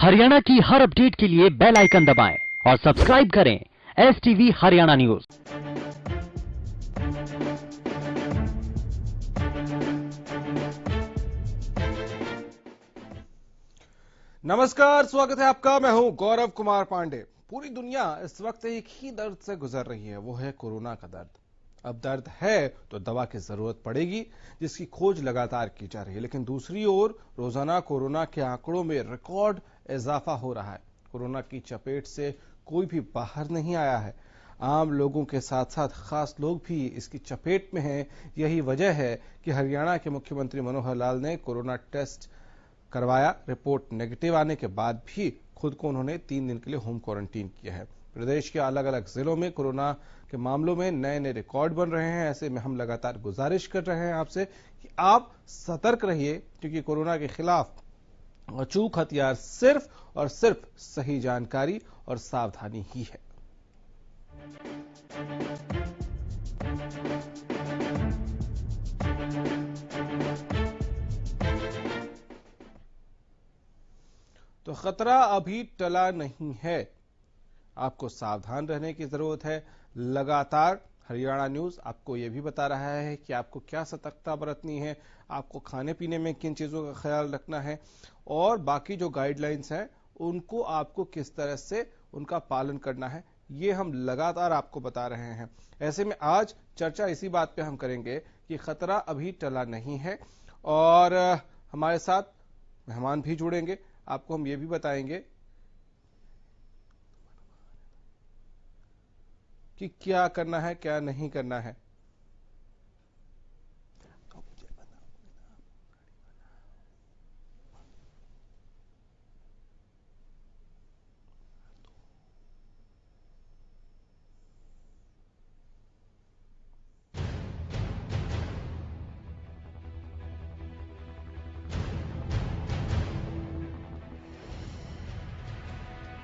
हरियाणा की हर अपडेट के लिए बेल आइकन दबाएं और सब्सक्राइब करें STV हरियाणा न्यूज। नमस्कार, स्वागत है आपका। मैं हूं गौरव कुमार पांडे। पूरी दुनिया इस वक्त एक ही दर्द से गुजर रही है, वो है कोरोना का दर्द। अब दर्द है तो दवा की जरूरत पड़ेगी, जिसकी खोज लगातार की जा रही है। लेकिन दूसरी ओर रोजाना कोरोना के आंकड़ों में रिकॉर्ड इजाफा हो रहा है। कोरोना की चपेट से कोई भी बाहर नहीं आया है। आम लोगों के साथ साथ खास लोग भी इसकी चपेट में हैं। यही वजह है कि हरियाणा के मुख्यमंत्री मनोहर लाल ने कोरोना टेस्ट करवाया। रिपोर्ट नेगेटिव आने के बाद भी खुद को उन्होंने 3 दिन के लिए होम क्वारंटीन किया है। प्रदेश के अलग अलग जिलों में कोरोना के मामलों में नए नए रिकॉर्ड बन रहे हैं। ऐसे में हम लगातार गुजारिश कर रहे हैं आपसे कि आप सतर्क रहिए, क्योंकि कोरोना के खिलाफ अचूक हथियार सिर्फ और सिर्फ सही जानकारी और सावधानी ही है। तो खतरा अभी टला नहीं है, आपको सावधान रहने की जरूरत है। लगातार हरियाणा न्यूज आपको यह भी बता रहा है कि आपको क्या सतर्कता बरतनी है, आपको खाने पीने में किन चीजों का ख्याल रखना है और बाकी जो गाइडलाइंस हैं उनको आपको किस तरह से उनका पालन करना है, ये हम लगातार आपको बता रहे हैं। ऐसे में आज चर्चा इसी बात पे हम करेंगे कि खतरा अभी टला नहीं है और हमारे साथ मेहमान भी जुड़ेंगे। आपको हम ये भी बताएंगे कि क्या करना है, क्या नहीं करना है।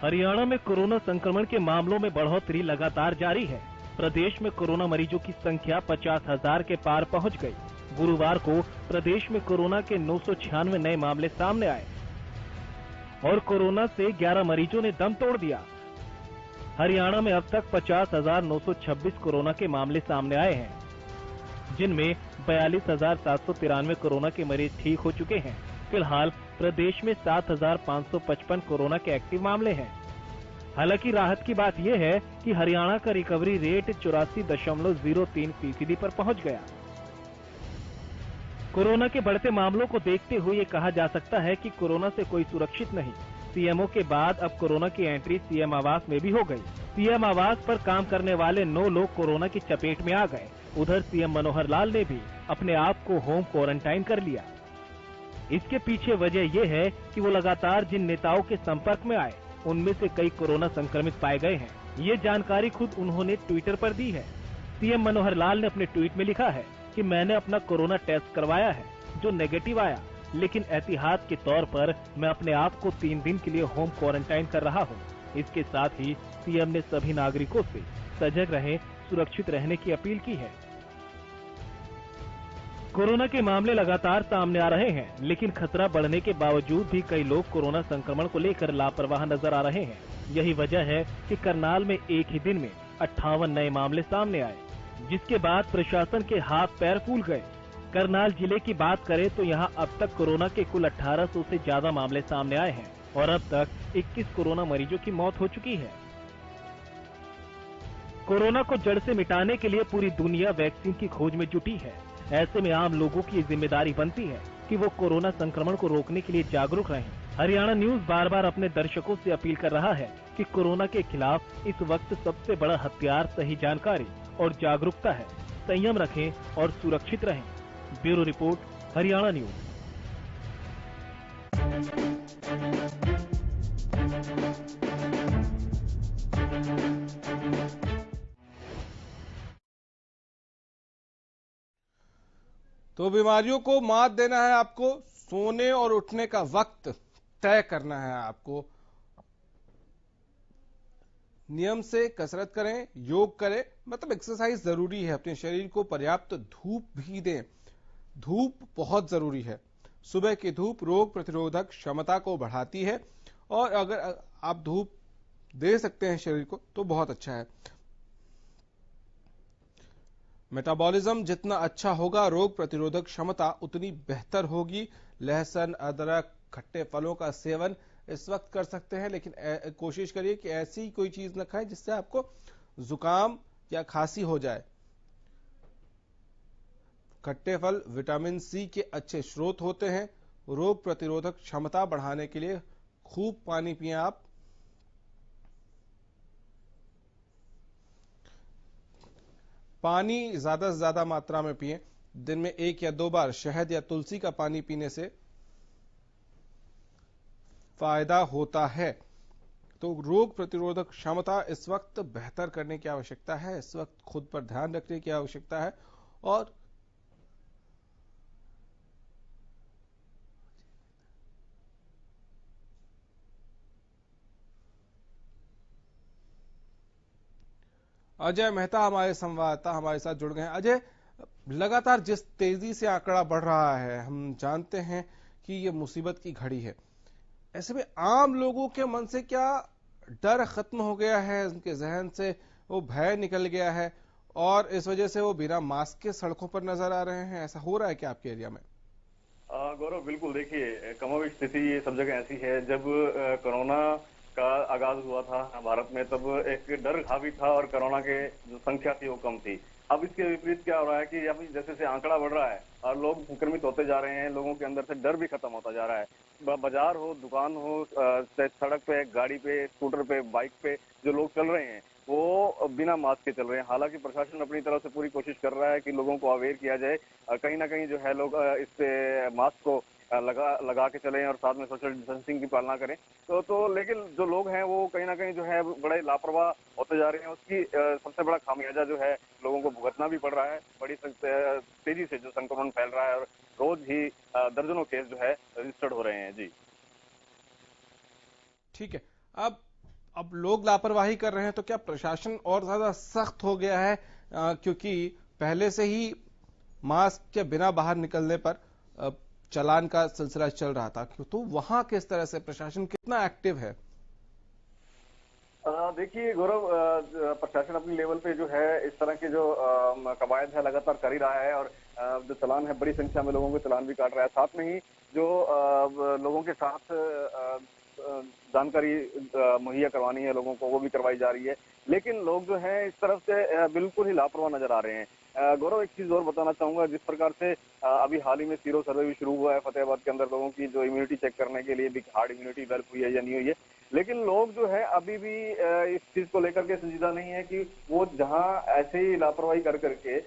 हरियाणा में कोरोना संक्रमण के मामलों में बढ़ोतरी लगातार जारी है। प्रदेश में कोरोना मरीजों की संख्या 50,000 के पार पहुंच गई। गुरुवार को प्रदेश में कोरोना के 996 नए मामले सामने आए और कोरोना से 11 मरीजों ने दम तोड़ दिया। हरियाणा में अब तक 50,926 कोरोना के मामले सामने आए हैं, जिनमें 42,793 कोरोना के मरीज ठीक हो चुके हैं। फिलहाल प्रदेश में 7,555 कोरोना के एक्टिव मामले हैं। हालांकि राहत की बात यह है कि हरियाणा का रिकवरी रेट 84.03% पर पहुंच गया। कोरोना के बढ़ते मामलों को देखते हुए ये कहा जा सकता है कि कोरोना से कोई सुरक्षित नहीं। सीएमओ के बाद अब कोरोना की एंट्री सीएम आवास में भी हो गई। सीएम आवास पर काम करने वाले 9 लोग कोरोना की चपेट में आ गए। उधर सीएम मनोहर लाल ने भी अपने आप को होम क्वारंटाइन कर लिया। इसके पीछे वजह यह है कि वो लगातार जिन नेताओं के संपर्क में आए, उनमें से कई कोरोना संक्रमित पाए गए हैं। ये जानकारी खुद उन्होंने ट्विटर पर दी है। सीएम मनोहर लाल ने अपने ट्वीट में लिखा है कि मैंने अपना कोरोना टेस्ट करवाया है, जो नेगेटिव आया, लेकिन एहतियात के तौर पर मैं अपने आप को 3 दिन के लिए होम क्वारंटाइन कर रहा हूँ। इसके साथ ही सीएम ने सभी नागरिकों से सजग रहें, सुरक्षित रहने की अपील की है। कोरोना के मामले लगातार सामने आ रहे हैं, लेकिन खतरा बढ़ने के बावजूद भी कई लोग कोरोना संक्रमण को लेकर लापरवाह नजर आ रहे हैं। यही वजह है कि करनाल में एक ही दिन में 58 नए मामले सामने आए, जिसके बाद प्रशासन के हाथ पैर फूल गए। करनाल जिले की बात करें तो यहां अब तक कोरोना के कुल 1800 से ज्यादा मामले सामने आए हैं और अब तक 21 कोरोना मरीजों की मौत हो चुकी है। कोरोना को जड़ से मिटाने के लिए पूरी दुनिया वैक्सीन की खोज में जुटी है। ऐसे में आम लोगों की जिम्मेदारी बनती है कि वो कोरोना संक्रमण को रोकने के लिए जागरूक रहें। हरियाणा न्यूज बार बार अपने दर्शकों से अपील कर रहा है कि कोरोना के खिलाफ इस वक्त सबसे बड़ा हथियार सही जानकारी और जागरूकता है। संयम रखें और सुरक्षित रहें। Bureau report, Haryana news. तो बीमारियों को मात देना है आपको, सोने और उठने का वक्त तय करना है आपको। नियम से कसरत करें, योग करें, मतलब एक्सरसाइज जरूरी है। अपने शरीर को पर्याप्त धूप भी दें। धूप बहुत जरूरी है। सुबह की धूप रोग प्रतिरोधक क्षमता को बढ़ाती है और अगर आप धूप दे सकते हैं शरीर को तो बहुत अच्छा है। मेटाबॉलिज्म जितना अच्छा होगा, रोग प्रतिरोधक क्षमता उतनी बेहतर होगी। लहसुन, अदरक, खट्टे फलों का सेवन इस वक्त कर सकते हैं, लेकिन कोशिश करिए कि ऐसी कोई चीज न खाएं जिससे आपको जुकाम या खांसी हो जाए। खट्टे फल विटामिन सी के अच्छे स्रोत होते हैं। रोग प्रतिरोधक क्षमता बढ़ाने के लिए खूब पानी पिएं आप। पानी ज्यादा से ज्यादा मात्रा में पिएं। दिन में 1 या 2 बार शहद या तुलसी का पानी पीने से फायदा होता है। तो रोग प्रतिरोधक क्षमता इस वक्त बेहतर करने की आवश्यकता है। इस वक्त खुद पर ध्यान रखने की आवश्यकता है। और अजय मेहता हमारे संवाददाता हमारे साथ जुड़ गए हैं। अजय, लगातार जिस तेजी से आंकड़ा बढ़ रहा है, हम जानते हैं कि ये मुसीबत की घड़ी है। ऐसे में आम लोगों के मन से क्या डर खत्म हो गया है, उनके जहन से वो भय निकल गया है और इस वजह से वो बिना मास्क के सड़कों पर नजर आ रहे हैं? ऐसा हो रहा है क्या आपके एरिया में? गौरव, बिल्कुल। देखिए, कमोबेश स्थिति सब जगह ऐसी है। जब कोरोना का आगाज हुआ था भारत में, तब एक डर हावी था और कोरोना के जो संख्या थी वो कम थी। अब इसके विपरीत क्या हो रहा है कि अभी जैसे जैसे आंकड़ा बढ़ रहा है और लोग संक्रमित होते जा रहे हैं, लोगों के अंदर से डर भी खत्म होता जा रहा है। बाजार हो, दुकान हो, सड़क पे, गाड़ी पे, स्कूटर पे, बाइक पे जो लोग चल रहे हैं वो बिना मास्क के चल रहे हैं। हालांकि प्रशासन अपनी तरफ से पूरी कोशिश कर रहा है कि लोगों को अवेयर किया जाए। कहीं ना कहीं जो है लोग इस मास्क को लगा के चलें और साथ में सोशल डिस्टेंसिंग की पालना करें। लेकिन जो लोग हैं वो कहीं ना कहीं जो है बड़े लापरवाह होते जा रहे हैं। उसकी सबसे बड़ा खामियाजा जो है लोगों को भुगतना भी पड़ रहा है। बड़ी तेजी से जो संक्रमण फैल रहा है और रोज ही दर्जनों केस जो है रजिस्टर्ड हो रहे हैं। जी ठीक है। अब लोग लापरवाही कर रहे हैं तो क्या प्रशासन और ज्यादा सख्त हो गया है? क्योंकि पहले से ही मास्क के बिना बाहर निकलने पर चालान का सिलसिला चल रहा था, तो वहां किस तरह से प्रशासन कितना एक्टिव है? देखिए गौरव, प्रशासन अपनी लेवल पे जो है इस तरह के जो कवायद है लगातार कर ही रहा है और जो चालान है बड़ी संख्या में लोगों को चालान भी काट रहा है। साथ में ही जो लोगों के साथ जानकारी मुहैया करवानी है लोगों को, वो भी करवाई जा रही है। लेकिन लोग जो है इस तरफ से बिल्कुल ही लापरवाह नजर आ रहे हैं। गौरव, एक चीज और बताना चाहूंगा। जिस प्रकार से अभी हाल ही में सीरो सर्वे भी शुरू हुआ है फतेहाबाद के अंदर, लोगों की जो इम्यूनिटी चेक करने के लिए भी हार्ड इम्यूनिटी डेवलप हुई है या नहीं हुई है, लेकिन लोग जो है अभी भी इस चीज को लेकर के संजीदा नहीं है कि वो जहां ऐसे ही लापरवाही कर करके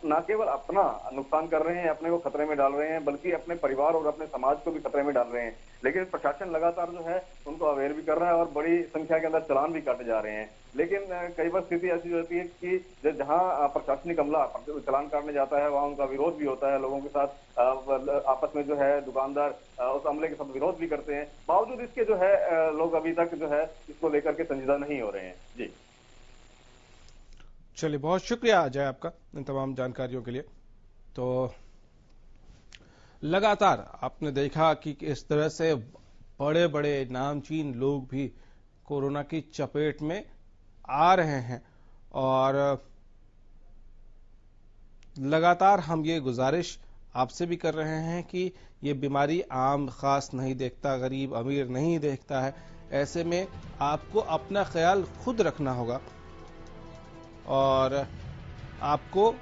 न केवल अपना नुकसान कर रहे हैं, अपने को खतरे में डाल रहे हैं, बल्कि अपने परिवार और अपने समाज को भी खतरे में डाल रहे हैं। लेकिन प्रशासन लगातार जो है उनको अवेयर भी कर रहा है और बड़ी संख्या के अंदर चालान भी काटे जा रहे हैं। लेकिन कई बार स्थिति ऐसी होती है कि जहां प्रशासनिक अमला चालान काटने जाता है वहां उनका विरोध भी होता है। लोगों के साथ आपस में जो है दुकानदार उस अमले के साथ विरोध भी करते हैं। बावजूद इसके जो है लोग अभी तक जो है इसको लेकर के संजीदा नहीं हो रहे हैं। जी चलिए, बहुत शुक्रिया अजय आपका इन तमाम जानकारियों के लिए। तो लगातार आपने देखा कि इस तरह से बड़े बड़े नामचीन लोग भी कोरोना की चपेट में आ रहे हैं और लगातार हम ये गुजारिश आपसे भी कर रहे हैं कि ये बीमारी आम खास नहीं देखता, गरीब अमीर नहीं देखता है। ऐसे में आपको अपना ख्याल खुद रखना होगा और आपको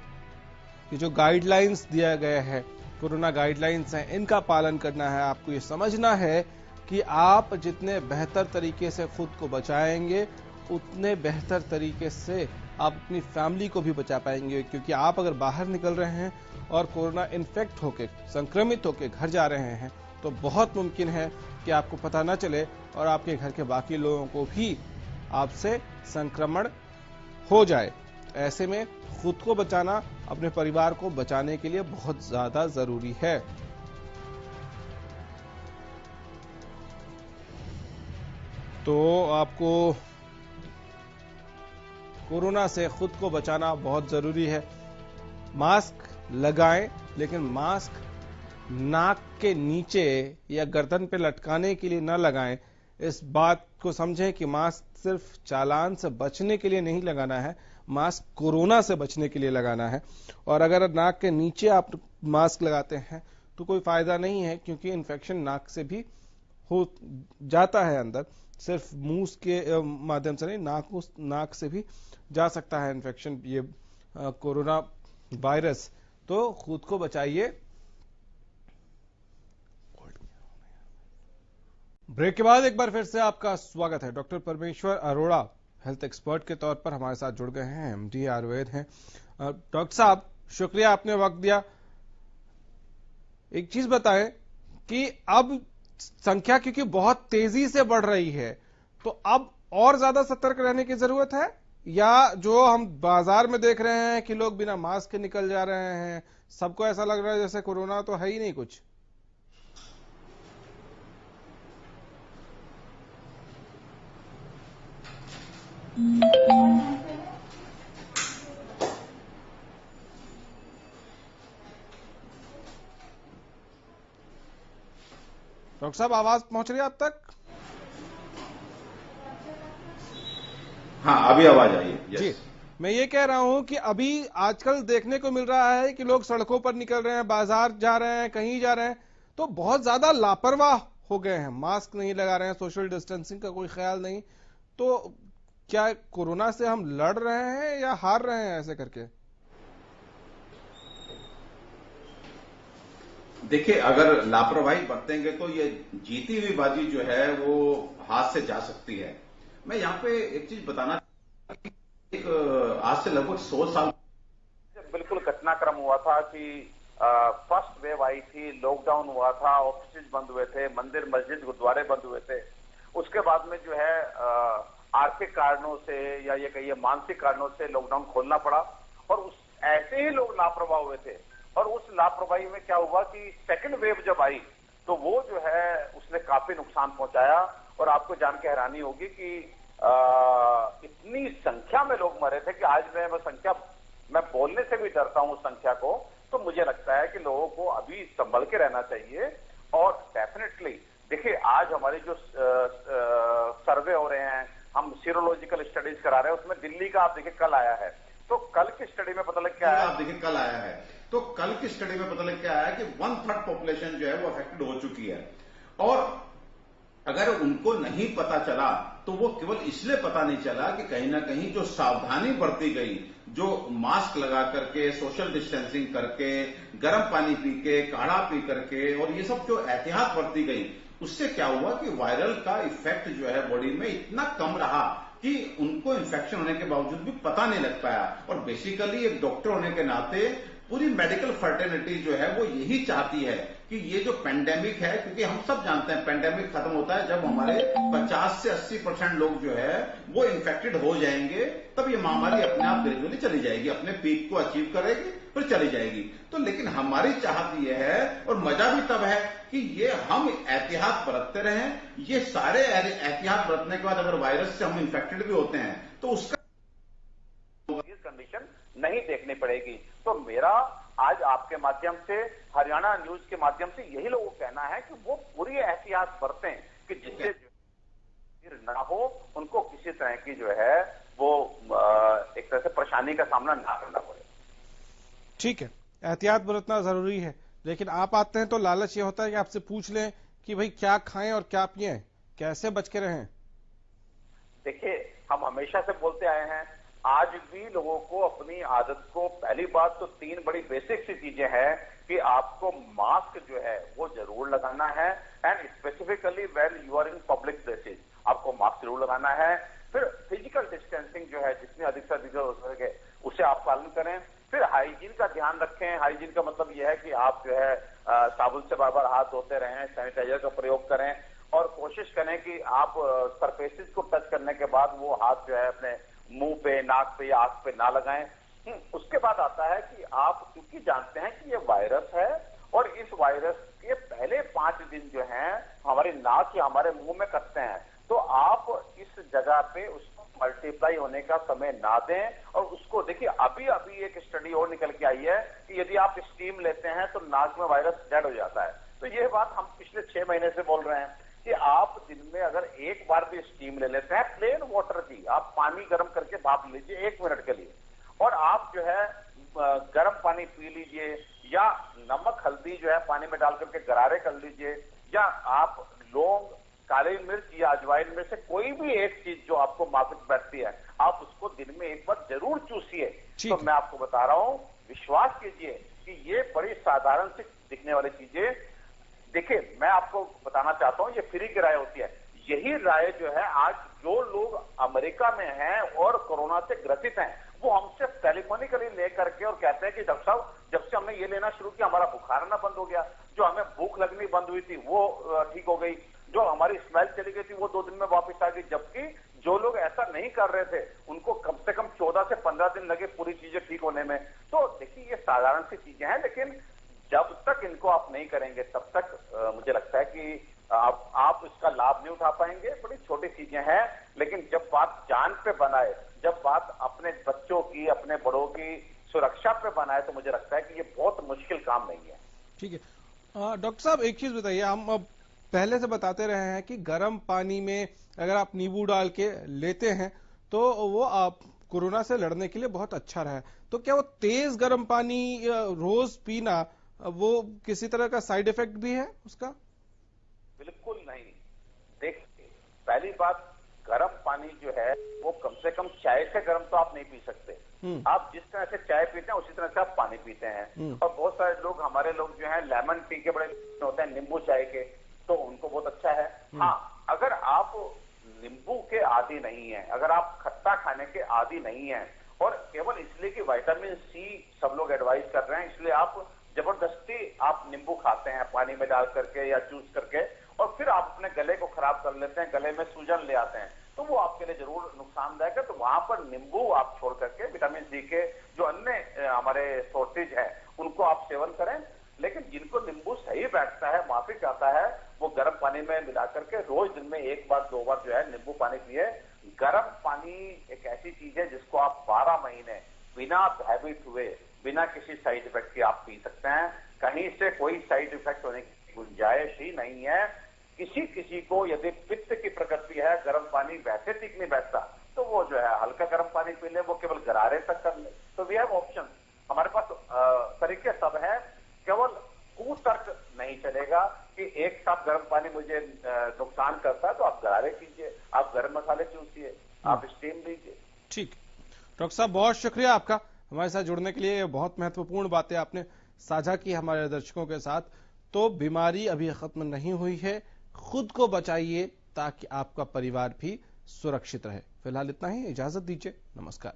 ये जो गाइडलाइंस दिया गया है, कोरोना गाइडलाइंस हैं, इनका पालन करना है। आपको ये समझना है कि आप जितने बेहतर तरीके से खुद को बचाएंगे उतने बेहतर तरीके से आप अपनी फैमिली को भी बचा पाएंगे। क्योंकि आप अगर बाहर निकल रहे हैं और कोरोना इन्फेक्ट होकर, संक्रमित होकर घर जा रहे हैं तो बहुत मुमकिन है कि आपको पता न चले और आपके घर के बाकी लोगों को भी आपसे संक्रमण हो जाए। ऐसे में खुद को बचाना, अपने परिवार को बचाने के लिए बहुत ज्यादा जरूरी है। तो आपको कोरोना से खुद को बचाना बहुत जरूरी है। मास्क लगाएं, लेकिन मास्क नाक के नीचे या गर्दन पे लटकाने के लिए न लगाएं। इस बात को समझें कि मास्क सिर्फ चालान से बचने के लिए नहीं लगाना है, मास्क कोरोना से बचने के लिए लगाना है। और अगर नाक के नीचे आप मास्क लगाते हैं तो कोई फायदा नहीं है, क्योंकि इन्फेक्शन नाक से भी हो जाता है अंदर, सिर्फ मुंह के माध्यम से नहीं, नाक से भी जा सकता है इन्फेक्शन, ये कोरोना वायरस। तो खुद को बचाइए। ब्रेक के बाद एक बार फिर से आपका स्वागत है। डॉक्टर परमेश्वर अरोड़ा हेल्थ एक्सपर्ट के तौर पर हमारे साथ जुड़ गए हैं, एमडी आयुर्वेद हैं। डॉक्टर साहब, शुक्रिया, आपने वक्त दिया। एक चीज बताएं कि अब संख्या क्योंकि बहुत तेजी से बढ़ रही है, तो अब और ज्यादा सतर्क रहने की जरूरत है, या जो हम बाजार में देख रहे हैं कि लोग बिना मास्क के निकल जा रहे हैं, सबको ऐसा लग रहा है जैसे कोरोना तो है ही नहीं कुछ? डॉक्टर साहब, आवाज पहुंच रही है आप तक? हाँ, अभी आवाज आई है। जी, मैं ये कह रहा हूं कि अभी आजकल देखने को मिल रहा है कि लोग सड़कों पर निकल रहे हैं, बाजार जा रहे हैं, कहीं जा रहे हैं, तो बहुत ज्यादा लापरवाह हो गए हैं, मास्क नहीं लगा रहे हैं, सोशल डिस्टेंसिंग का कोई ख्याल नहीं। तो क्या कोरोना से हम लड़ रहे हैं या हार रहे हैं ऐसे करके? देखिए, अगर लापरवाही बरतेंगे तो ये जीती हुई बाजी जो है वो हाथ से जा सकती है। मैं यहाँ पे एक चीज बताना, एक आज से लगभग 100 साल बिल्कुल घटनाक्रम हुआ था कि फर्स्ट वेव आई थी, लॉकडाउन हुआ था, ऑफिस बंद हुए थे, मंदिर मस्जिद गुरुद्वारे बंद हुए थे। उसके बाद में जो है आर्थिक कारणों से या ये कहिए मानसिक कारणों से लॉकडाउन खोलना पड़ा, और ऐसे ही लोग लापरवाह हुए थे। और उस लापरवाही में क्या हुआ कि सेकंड वेव जब आई तो वो जो है उसने काफी नुकसान पहुंचाया। और आपको जान के हैरानी होगी कि इतनी संख्या में लोग मरे थे कि आज मैं बोलने से भी डरता हूं उस संख्या को। तो मुझे लगता है कि लोगों को अभी संभल के रहना चाहिए। और डेफिनेटली देखिए, आज हमारे जो सर्वे हो रहे हैं, हम सीरोलॉजिकल स्टडीज करा रहे हैं, उसमें दिल्ली का आप देखिए कल आया है। तो कल की स्टडी में पता लग क्या है, आप देखिए कल आया है, तो कल की स्टडी में पता लग क्या आया कि 1/3 पॉपुलेशन जो है वो अफेक्टेड हो चुकी है। और अगर उनको नहीं पता चला तो वो केवल इसलिए पता नहीं चला कि कहीं ना कहीं जो सावधानी बरती गई, जो मास्क लगा करके, सोशल डिस्टेंसिंग करके, गर्म पानी पी के, काढ़ा पी करके, और ये सब जो एहतियात बरती गई, उससे क्या हुआ कि वायरल का इफेक्ट जो है बॉडी में इतना कम रहा कि उनको इन्फेक्शन होने के बावजूद भी पता नहीं लग पाया। और बेसिकली एक डॉक्टर होने के नाते पूरी मेडिकल फर्टेनिटी जो है वो यही चाहती है कि ये जो पेंडेमिक है, क्योंकि हम सब जानते हैं पेंडेमिक खत्म होता है जब हमारे 50 से 80% लोग जो है वो इन्फेक्टेड हो जाएंगे, तब ये महामारी अपने आप ग्रेजुअली चली जाएगी, अपने पीक को अचीव करेगी, फिर चली जाएगी। तो लेकिन हमारी चाहत ये है, और मजा भी तब है कि ये हम एहतियात बरतते रहें। ये सारे एहतियात बरतने के बाद अगर वायरस से हम इन्फेक्टेड भी होते हैं तो उसका कंडीशन नहीं देखनी पड़ेगी। तो मेरा आज आपके माध्यम से, हरियाणा न्यूज के माध्यम से यही लोगों को कहना है कि वो पूरी एहतियात बरतें कि जिससे ना हो, उनको किसी तरह की जो है वो एक तरह से परेशानी का सामना ना करना पड़े। ठीक है, एहतियात बरतना जरूरी है, लेकिन आप आते हैं तो लालच ये होता है कि आपसे पूछ लें कि भाई क्या खाएं और क्या पिएं, कैसे बच के रहें। देखिए, हम हमेशा से बोलते आए हैं, आज भी लोगों को अपनी आदत को, पहली बात तो 3 बड़ी बेसिक सी चीजें हैं कि आपको मास्क जो है वो जरूर लगाना है, and specifically when you are in public places आपको मास्क जरूर लगाना है। फिर फिजिकल डिस्टेंसिंग जो है जितनी अधिक से अधिक हो सके उसे आप पालन करें। फिर हाइजीन का ध्यान रखें। हाइजीन का मतलब यह है कि आप जो है साबुन से बार बार हाथ धोते रहें, सैनिटाइजर का प्रयोग करें, और कोशिश करें कि आप सरफेसेस को टच करने के बाद वो हाथ जो है अपने मुंह पे, नाक पे या आंख पे ना लगाएं। उसके बाद आता है कि आप क्योंकि जानते हैं कि ये वायरस है, और इस वायरस के पहले 5 दिन जो हैं हमारी नाक या हमारे मुंह में कटते हैं, तो आप इस जगह पे उसको मल्टीप्लाई होने का समय ना दें। और उसको देखिए, अभी अभी एक स्टडी और निकल के आई है कि यदि आप स्टीम लेते हैं तो नाक में वायरस डेड हो जाता है। तो ये बात हम पिछले 6 महीने से बोल रहे हैं कि आप दिन में अगर एक बार भी स्टीम ले लेते हैं प्लेन वाटर की, आप पानी गर्म करके भाप लीजिए 1 मिनट के लिए, और आप जो है गर्म पानी पी लीजिए, या नमक हल्दी जो है पानी में डाल करके गरारे कर लीजिए, या आप लौंग, काली मिर्च या अजवाइन में से कोई भी एक चीज जो आपको माफिक बैठती है, आप उसको दिन में एक बार जरूर चूसिए। तो मैं आपको बता रहा हूं, विश्वास कीजिए कि ये बड़ी साधारण सी दिखने वाली चीजें, देखिए मैं आपको बताना चाहता हूं, ये फ्री की राय होती है। यही राय जो है आज जो लोग अमेरिका में हैं और कोरोना से ग्रसित हैं, वो हमसे टेलीफोनिकली लेकर के और कहते हैं कि डॉक्टर साहब जब से हमने ये लेना शुरू किया हमारा बुखार आना बंद हो गया, जो हमें भूख लगनी बंद हुई थी वो ठीक हो गई, जो हमारी स्मेल चली गई थी वो 2 दिन में वापस आ गई। जबकि जो लोग ऐसा नहीं कर रहे थे उनको कम से कम 14 से 15 दिन लगे पूरी चीजें ठीक होने में। तो देखिए ये साधारण सी चीजें हैं, लेकिन जब तक इनको आप नहीं करेंगे तब तक मुझे लगता है कि आप इसका लाभ नहीं उठा पाएंगे। बड़ी छोटी चीजें हैं, लेकिन जब बात जान पे बनाए, जब बात अपने बच्चों की, अपने बड़ों की सुरक्षा पे बनाए, तो मुझे लगता है कि ये बहुत मुश्किल काम नहीं है। ठीक है डॉक्टर साहब, एक चीज बताइए, हम अब पहले से बताते रहे हैं कि गर्म पानी में अगर आप नींबू डाल के लेते हैं तो वो आप कोरोना से लड़ने के लिए बहुत अच्छा रहा है, तो क्या वो तेज गर्म पानी रोज पीना वो किसी तरह का साइड इफेक्ट भी है उसका? बिल्कुल नहीं। देखिए पहली बात, गर्म पानी जो है वो कम से कम चाय से गर्म तो आप नहीं पी सकते। आप जिस तरह से चाय पीते हैं उसी तरह से आप पानी पीते हैं। और बहुत सारे लोग, हमारे लोग जो है लेमन टी के बड़े होते हैं, नींबू चाय के, तो उनको बहुत अच्छा है। हाँ, अगर आप नींबू के आदी नहीं है, अगर आप खट्टा खाने के आदी नहीं है, और केवल इसलिए कि विटामिन सी सब लोग एडवाइस कर रहे हैं इसलिए आप जबरदस्ती आप नींबू खाते हैं पानी में डाल करके या चूस करके, और फिर आप अपने गले को खराब कर लेते हैं, गले में सूजन ले आते हैं, तो वो आपके लिए जरूर नुकसानदायक है। तो वहां पर नींबू आप छोड़ करके विटामिन सी के जो अन्य हमारे सोर्सेज है उनको आप सेवन करें। लेकिन जिनको नींबू सही बैठता है, माफिक आता है, वो गर्म पानी में मिला करके रोज दिन में 1 बार 2 बार जो है नींबू पानी पिए। गर्म पानी एक ऐसी चीज है जिसको आप 12 महीने बिना भयभीत हुए, बिना किसी साइड इफेक्ट के आप पी सकते हैं। कहीं से कोई साइड इफेक्ट होने की गुंजाइश ही नहीं है। किसी को यदि पित्त की प्रकृति है, गर्म पानी वैसे ठीक नहीं बैठता, तो वो जो है हल्का गर्म पानी पी ले, वो केवल गरारे तक कर ले। तो वी हैव ऑप्शन, हमारे पास तरीके सब है, केवल कुतर्क नहीं चलेगा कि एक कप गर्म पानी मुझे नुकसान करता है तो आप गरारे कीजिए, आप गर्म मसाले चूसिए, आप स्टीम लीजिए। ठीक, डॉक्टर साहब बहुत शुक्रिया आपका हमारे साथ जुड़ने के लिए। बहुत महत्वपूर्ण बातें आपने साझा की हमारे दर्शकों के साथ। तो बीमारी अभी खत्म नहीं हुई है, खुद को बचाइए ताकि आपका परिवार भी सुरक्षित रहे। फिलहाल इतना ही, इजाजत दीजिए, नमस्कार।